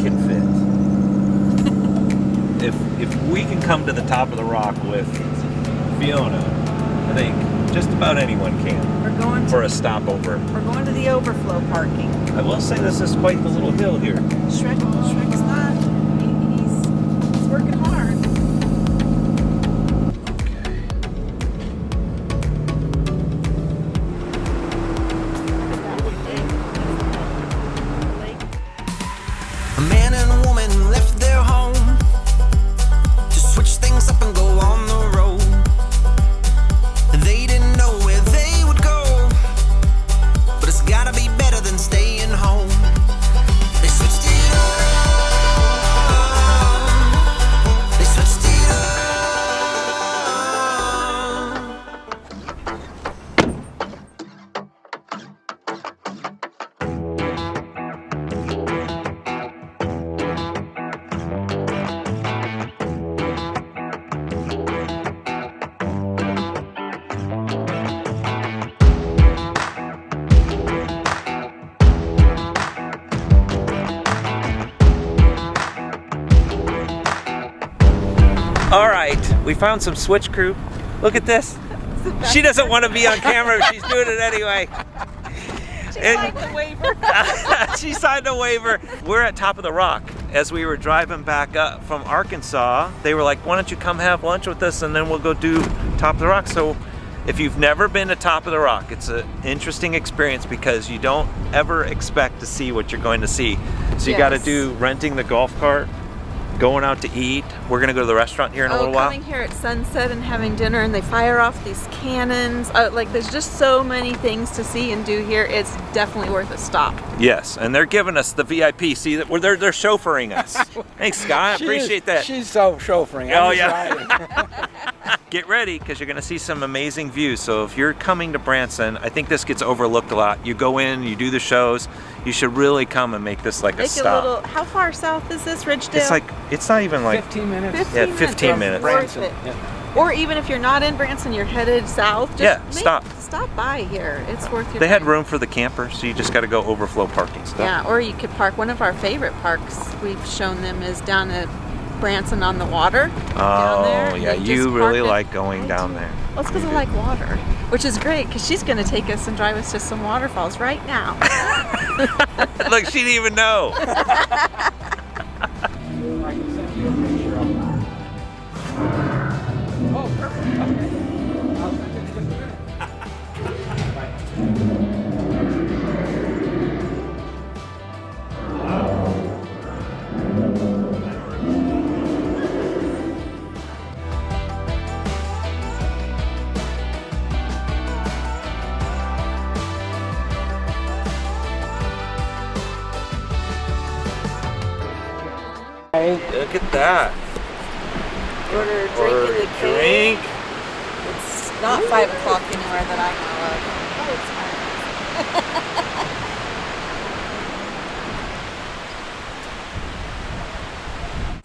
can fit. If we can come to the top of the rock with Fiona, I think just about anyone can. We're going for a stopover. We're going to the overflow parking. I will say this is quite the little hill here. Shrek's not. He's working hard. A man and a woman left their home to switch things up and go on the road. They didn't know where they would go, but it's gotta be better than staying home. They switched it up. They switched it All right, we found some switch crew. Look at this. She doesn't want to be on camera, but she's doing it anyway. She signed the waiver. She signed a waiver. We're at Top of the Rock. As we were driving back up from Arkansas, they were like, why don't you come have lunch with us and then we'll go do Top of the Rock. So if you've never been to Top of the Rock, it's an interesting experience because you don't ever expect to see what you're going to see. So you got to do renting the golf cart, going out to eat. We're gonna go to the restaurant here in a little while. Coming here at sunset and having dinner, and they fire off these cannons. Like, there's just so many things to see and do here. It's definitely worth a stop. Yes, and they're giving us the VIP. See, they're chauffeuring us. Thanks, Scott. I appreciate that. She's so chauffeuring. Oh yeah. Get ready, because you're going to see some amazing views. So if you're coming to Branson, I think this gets overlooked a lot. You go in, you do the shows. You should really come and make this like a stop. How far south is this, Ridgedale? It's not even like 15 minutes. 15 minutes. Worth it. Yeah. Or even if you're not in Branson, you're headed south. Just stop by here. It's worth your They had time. room for the campers, so you just got to go overflow parking stuff. Yeah, or you could park. One of our favorite parks we've shown them is down at Branson on the water. Down there. Yeah, you really like going down there. Well, it's because I like water, which is great because she's going to take us and drive us to some waterfalls right now. Look, she didn't even know. Oh, perfect. Okay. I'll send it in just a minute. Look at that. Order a drink in the drink. It's not 5 o'clock anywhere that I know of. Oh, it's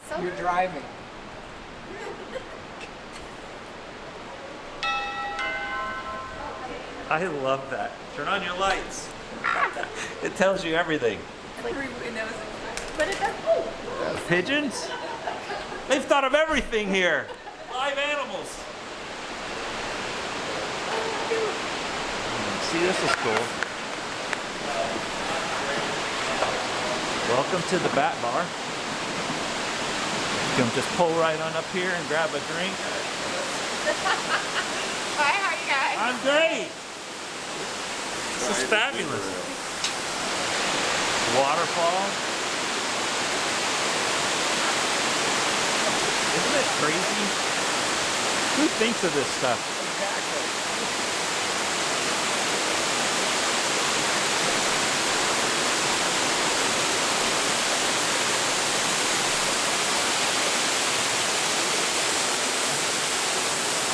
fine. You're driving. I love that. Turn on your lights. It tells you everything. But it does. Oh. Pigeons? They've thought of everything here. Live animals. See, this is cool. Welcome to the Bat Bar. You can just pull right on up here and grab a drink. Hi, how you guys? I'm great. This is fabulous. Waterfall. Isn't it crazy? Who thinks of this stuff? Exactly.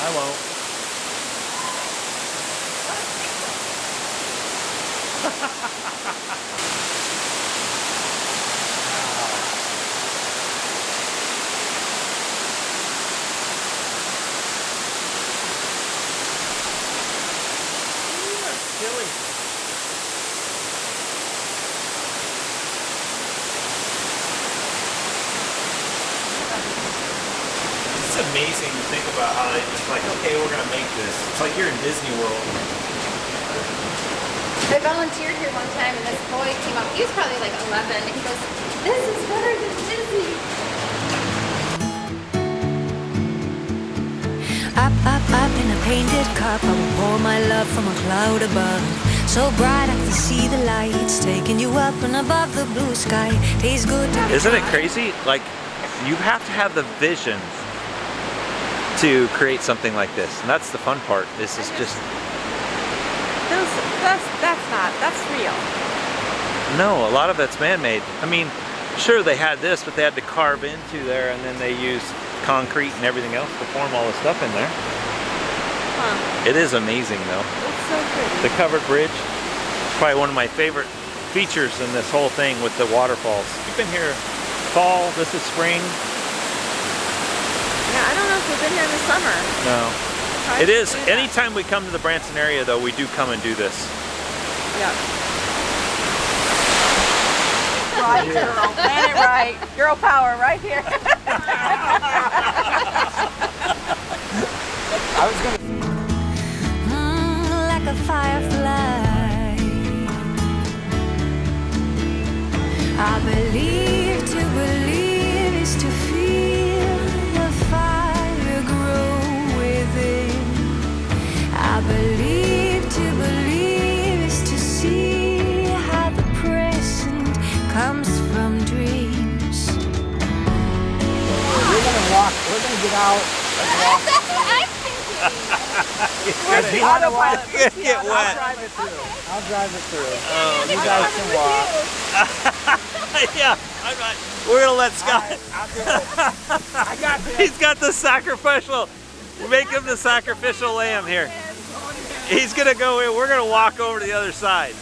I won't. amazing to think about how they just like, okay, we're gonna make this. It's like you're in Disney World. I volunteered here one time and this boy came up, he was probably like 11, and he goes, "This is better than Disney." Up in a painted cup, I will pour my love from a cloud above. So bright I can see the lights taking you up and above the blue sky. Tastes good to be Isn't it tried. crazy? Like, you have to have the vision to create something like this. And that's the fun part. This is just... That's real. No, a lot of it's man-made. I mean, sure they had this, but they had to carve into there, and then they used concrete and everything else to form all the stuff in there. Huh. It is amazing though. It's so pretty. The covered bridge, probably one of my favorite features in this whole thing with the waterfalls. You've been here fall, this is spring. Yeah, I don't know if we've been here in the summer. No. Try It to is, do that. anytime we come to the Branson area though, we do come and do this. Yeah. Right, girl. Man it right. Girl power right here. I was gonna. Like a firefly. I believe to believe is to feel the fire grow within. I believe to believe is to see how the present comes from dreams. We're gonna walk. We're gonna get out and walk. That's what I'm thinking. Where's the autopilot? Get I'll wet. drive it through. I'll drive it through. Oh, You guys can walk. yeah, I'm not, we're gonna let Scott. I'll do it. I got this. He's got the sacrificial. Make him the sacrificial lamb here. He's gonna go in. We're gonna walk over to the other side.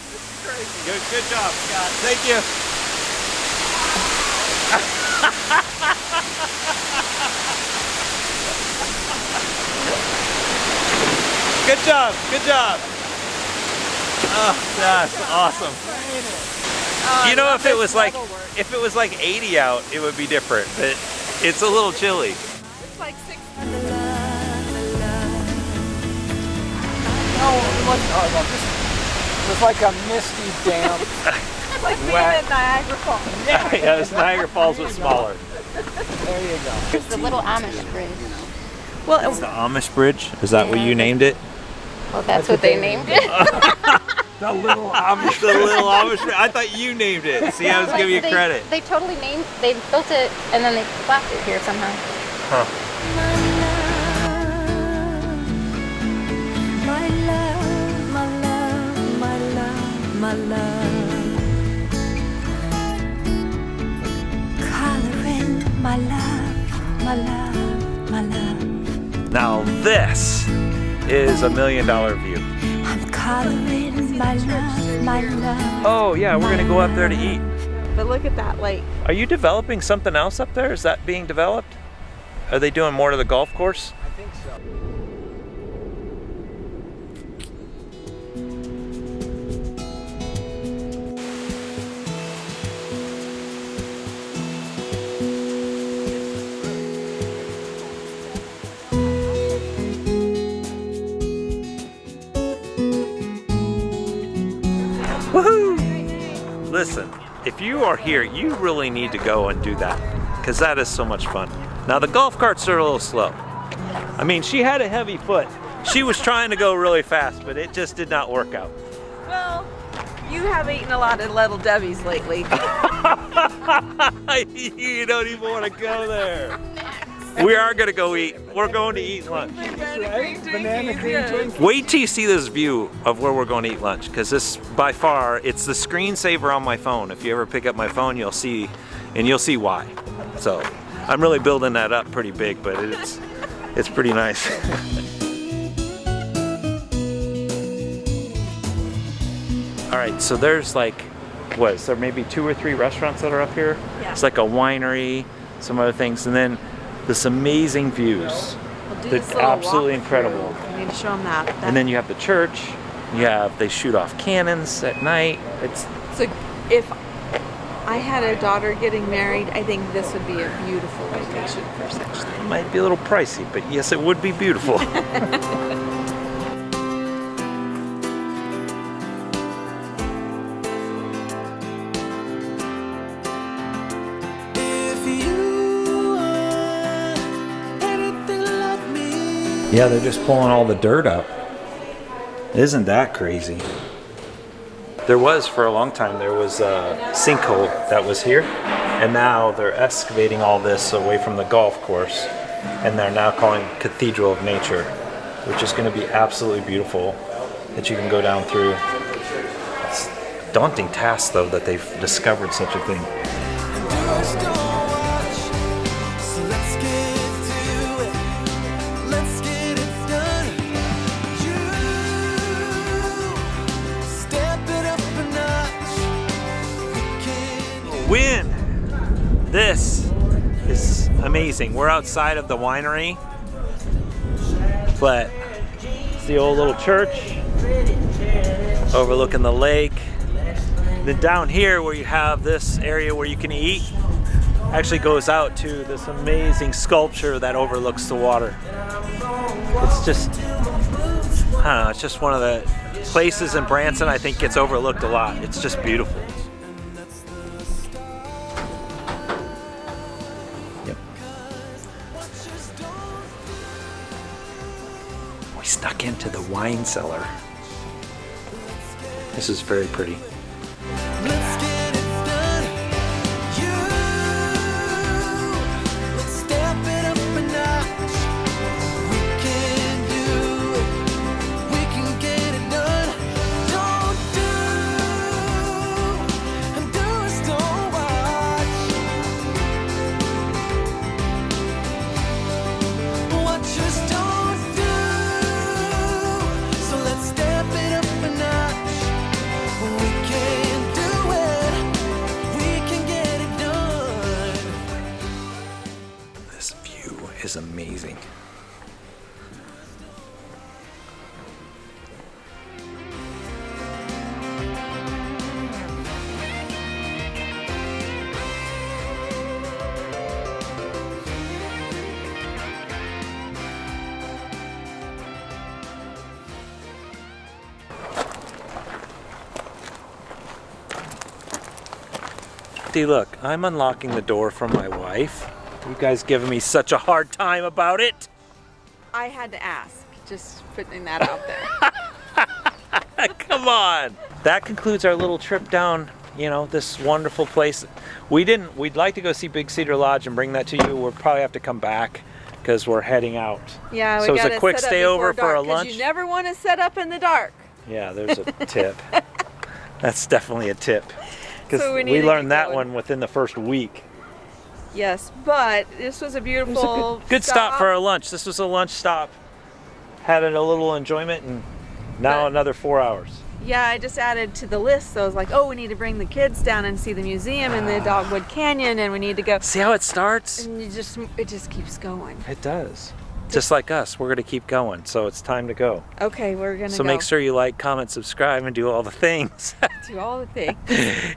Good job, Scott. Thank you. Good job. Good job. Oh, that's awesome. You know, if it was like 80 out, it would be different. But it's a little chilly. It's like 6. No, it was like a misty, damp. It's like being Wet. at Niagara Falls. Yeah, this Niagara Falls was smaller. There you go. It's the little Amish bridge. Well, The Amish Bridge? Is that what you named it? Well, that's what they named it. The little Amish. The little Amish Bridge. I thought you named it. See, I was giving you They- credit. They totally they built it and then they slapped it here somehow. Huh. My love, my love, my love, my love. Coloring my love, my love, my love. Now this is $1 million view. I'm coloring my love, my love. Oh yeah, we're gonna go up there to eat. but look at that lake. Are you developing something else up there? Is that being developed? Are they doing more to the golf course? I think so. Woohoo! Listen, if you are here, you really need to go and do that, because that is so much fun. Now the golf carts are a little slow. I mean, she had a heavy foot. She was trying to go really fast, but it just did not work out. Well, you have eaten a lot of Little Debbie's lately. You don't even want to go there. We are going to go eat. We're going to eat lunch. Banana cream Twinkies. Wait till you see this view of where we're going to eat lunch, because this, by far, it's the screensaver on my phone. If you ever pick up my phone, you'll see, and you'll see why. So, I'm really building that up pretty big, but it's pretty nice. All right, so there's like, what, is there maybe 2 or 3 restaurants that are up here? Yeah. It's like a winery, some other things, and then this amazing views. We'll do They're this little absolutely walkthrough. incredible. I need to show them that. And then you have the church. They shoot off cannons at night. It's So if I had a daughter getting married, I think this would be a beautiful location for such things. It might be a little pricey, but yes, it would be beautiful. Yeah, they're just pulling all the dirt up. Isn't that crazy? There was, for a long time, there was a sinkhole that was here, and now they're excavating all this away from the golf course, and they're now calling Cathedral of Nature, which is going to be absolutely beautiful that you can go down through. It's a daunting task, though, that they've discovered such a thing. Wind! This is amazing. We're outside of the winery, but it's the old little church overlooking the lake. Then down here where you have this area where you can eat actually goes out to this amazing sculpture that overlooks the water. It's just, I don't know, it's just one of the places in Branson I think gets overlooked a lot. It's just beautiful. Snuck into the wine cellar. This is very pretty. Is amazing. See, look, I'm unlocking the door from my wife. You guys giving me such a hard time about it. I had to ask, just putting that out there. Come on. That concludes our little trip down, you know, this wonderful place. We'd like to go see Big Cedar Lodge and bring that to you. We'll probably have to come back because we're heading out. Yeah, so it's a quick stay over for a lunch. You never want to set up in the dark. Yeah, there's a tip. That's definitely a tip. Because So we learned that one within the first week. Yes, but this was a beautiful good stop for a lunch. This was a lunch stop. Had a little enjoyment, and now another 4 hours. Yeah, I just added to the list. So I was like, oh, we need to bring the kids down and see the museum and the Dogwood Canyon, and we need to go. See how it starts? And it just keeps going. It does. Just like us, we're gonna keep going. So it's time to go. Okay, we're gonna go. So make sure you like, comment, subscribe, and do all the things. Do all the things.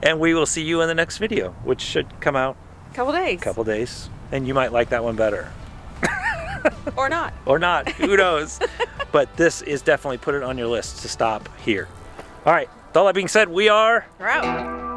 And we will see you in the next video, which should come out Couple days. And you might like that one better. Or not. Or not, who knows. But this is definitely, put it on your list to stop here. All right, with all that being said, we're out.